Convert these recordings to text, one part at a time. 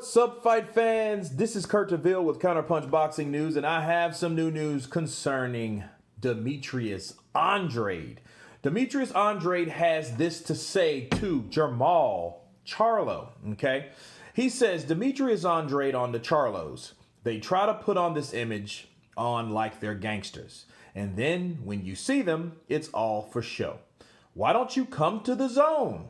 What's up, fight fans? This is Kurt DeVille with Counterpunch Boxing News, and I have some new news concerning Demetrius Andrade. Demetrius Andrade has this to say to Jermall Charlo, okay? He says, Demetrius Andrade on the Charlos, they try to put on this image on like they're gangsters. And then when you see them, it's all for show. Why don't you come to the zone?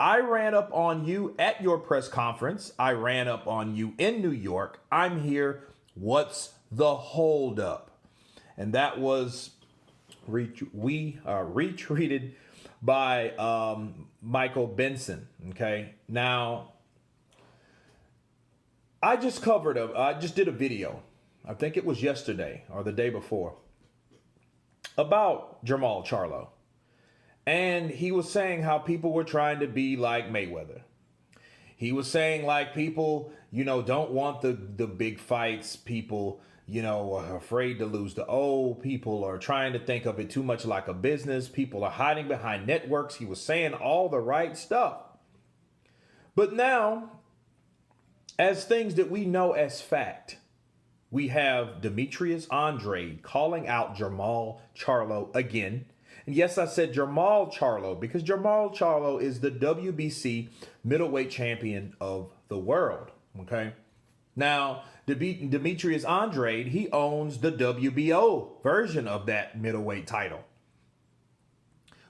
I ran up on you at your press conference. I ran up on you in New York. I'm here. What's the holdup? And that was retweeted by Michael Benson. Okay. Now, I just did a video. I think it was yesterday or the day before about Jermall Charlo. And he was saying how people were trying to be like Mayweather. He was saying like people, don't want the big fights. People, are afraid to lose the people are trying to think of it too much like a business. People are hiding behind networks. He was saying all the right stuff. But now, as things that we know as fact, we have Demetrius Andrade calling out Jermall Charlo again. And yes, I said Jermall Charlo because Jermall Charlo is the WBC middleweight champion of the world. Okay. Now, Demetrius Andrade, he owns the WBO version of that middleweight title.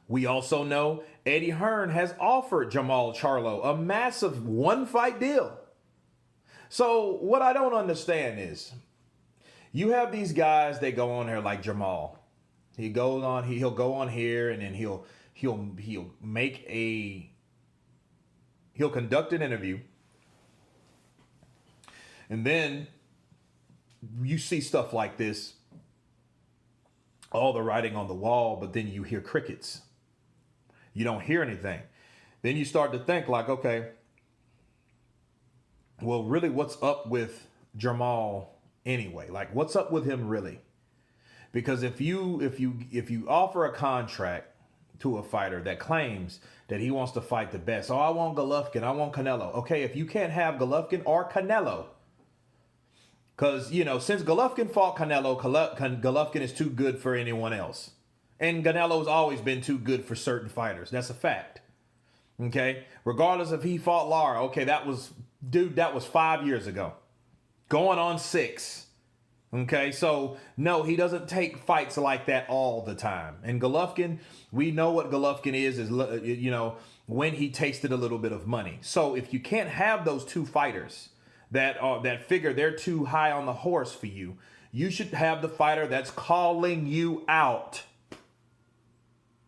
We also know Eddie Hearn has offered Jermall Charlo a massive one-fight deal. So what I don't understand is you have these guys, they go on here like Jermall. He'll go on here and then he'll conduct an interview. And then you see stuff like this, all the writing on the wall, but then you hear crickets. You don't hear anything. Then you start to think like, okay, well, really, what's up with Jermall anyway? Like, what's up with him really? Because if you offer a contract to a fighter that claims that he wants to fight the best, I want Golovkin, I want Canelo. Okay, if you can't have Golovkin or Canelo, because, since Golovkin fought Canelo, Golovkin is too good for anyone else. And Canelo's always been too good for certain fighters. That's a fact. Okay, regardless if he fought Lara, okay, that was 5 years ago. Going on 6. Okay, so no, he doesn't take fights like that all the time. And Golovkin, we know what Golovkin is when he tasted a little bit of money. So if you can't have those two fighters that figure they're too high on the horse for you, you should have the fighter that's calling you out.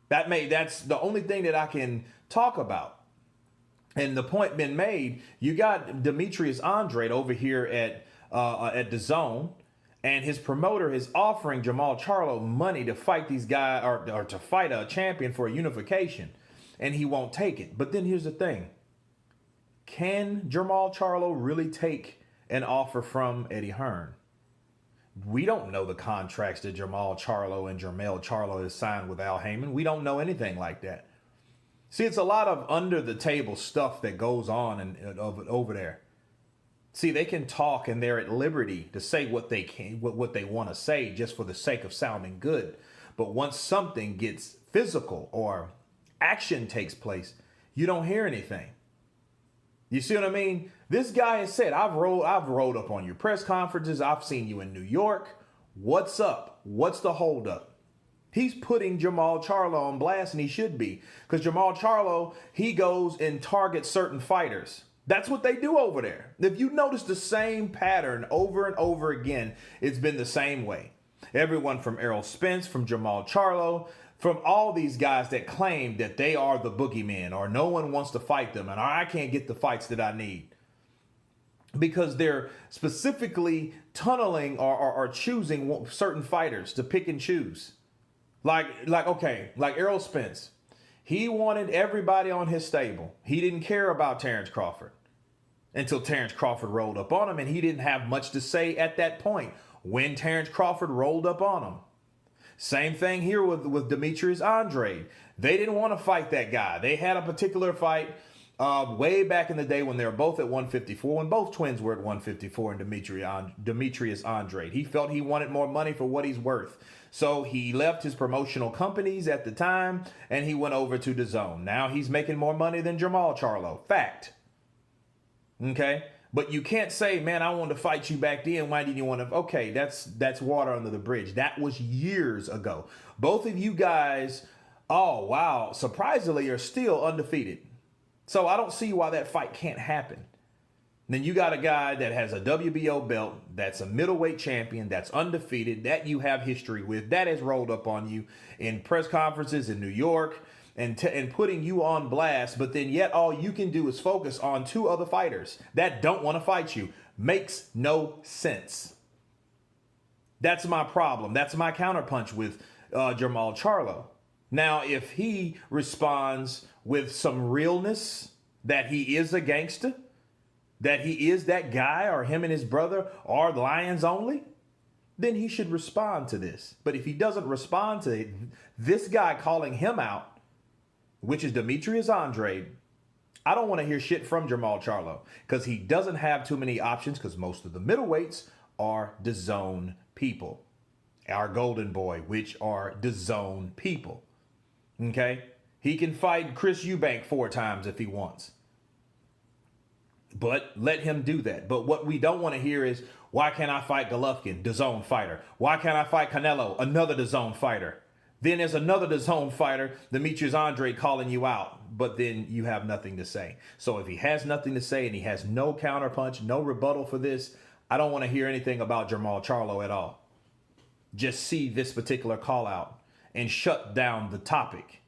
That's the only thing that I can talk about. And the point been made, you got Demetrius Andrade over here at the Zone. And his promoter is offering Jermall Charlo money to fight these guys or to fight a champion for a unification. And he won't take it. But then here's the thing. Can Jermall Charlo really take an offer from Eddie Hearn? We don't know the contracts that Jermall Charlo and Jermall Charlo has signed with Al Heyman. We don't know anything like that. See, it's a lot of under the table stuff that goes on over there. See, they can talk and they're at liberty to say what they want to say just for the sake of sounding good. But once something gets physical or action takes place, you don't hear anything. You see what I mean? This guy has said, I've rolled up on your press conferences. I've seen you in New York. What's up? What's the holdup? He's putting Jermall Charlo on blast, and he should be. Because Jermall Charlo, he goes and targets certain fighters. That's what they do over there. If you notice the same pattern over and over again, it's been the same way. Everyone from Errol Spence, from Jermall Charlo, from all these guys that claim that they are the boogeyman or no one wants to fight them and I can't get the fights that I need. Because they're specifically tunneling or choosing certain fighters to pick and choose. Like Errol Spence. He wanted everybody on his stable. He didn't care about Terrence Crawford until Terrence Crawford rolled up on him, and he didn't have much to say at that point when Terrence Crawford rolled up on him. Same thing here with Demetrius Andrade. They didn't want to fight that guy. They had a particular fight way back in the day when they were both at 154, when both twins were at 154, and Demetrius Andrade. He felt he wanted more money for what he's worth. So he left his promotional companies at the time, and he went over to DAZN. Now he's making more money than Jermall Charlo. Fact. Okay? But you can't say, man, I wanted to fight you back then. Why didn't you want to? Okay, that's water under the bridge. That was years ago. Both of you guys, oh, wow, surprisingly are still undefeated. So I don't see why that fight can't happen. Then you got a guy that has a WBO belt, that's a middleweight champion, that's undefeated, that you have history with, that has rolled up on you in press conferences in New York and putting you on blast, but then yet all you can do is focus on two other fighters that don't want to fight you. Makes no sense. That's my problem. That's my counterpunch with Jermall Charlo. Now, if he responds with some realness, that he is a gangster, that he is that guy, or him and his brother are lions only, then he should respond to this. But if he doesn't respond to it, this guy calling him out, which is Demetrius Andrade, I don't want to hear shit from Jermall Charlo, because he doesn't have too many options, because most of the middleweights are DAZN people. Our golden boy, which are DAZN people. Okay? He can fight Chris Eubank 4 times if he wants. But let him do that. But what we don't want to hear is, why can't I fight Golovkin, DAZN fighter? Why can't I fight Canelo, another DAZN fighter? Then there's another DAZN fighter, Demetrius Andrade, calling you out, but then you have nothing to say. So if he has nothing to say and he has no counterpunch, no rebuttal for this, I don't want to hear anything about Jermall Charlo at all. Just see this particular call out and shut down the topic.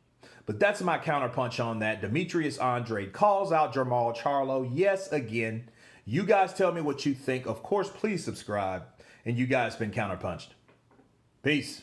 But that's my counterpunch on that. Demetrius Andrade calls out Jermall Charlo. Yes, again. You guys tell me what you think. Of course, please subscribe. And you guys been counterpunched. Peace.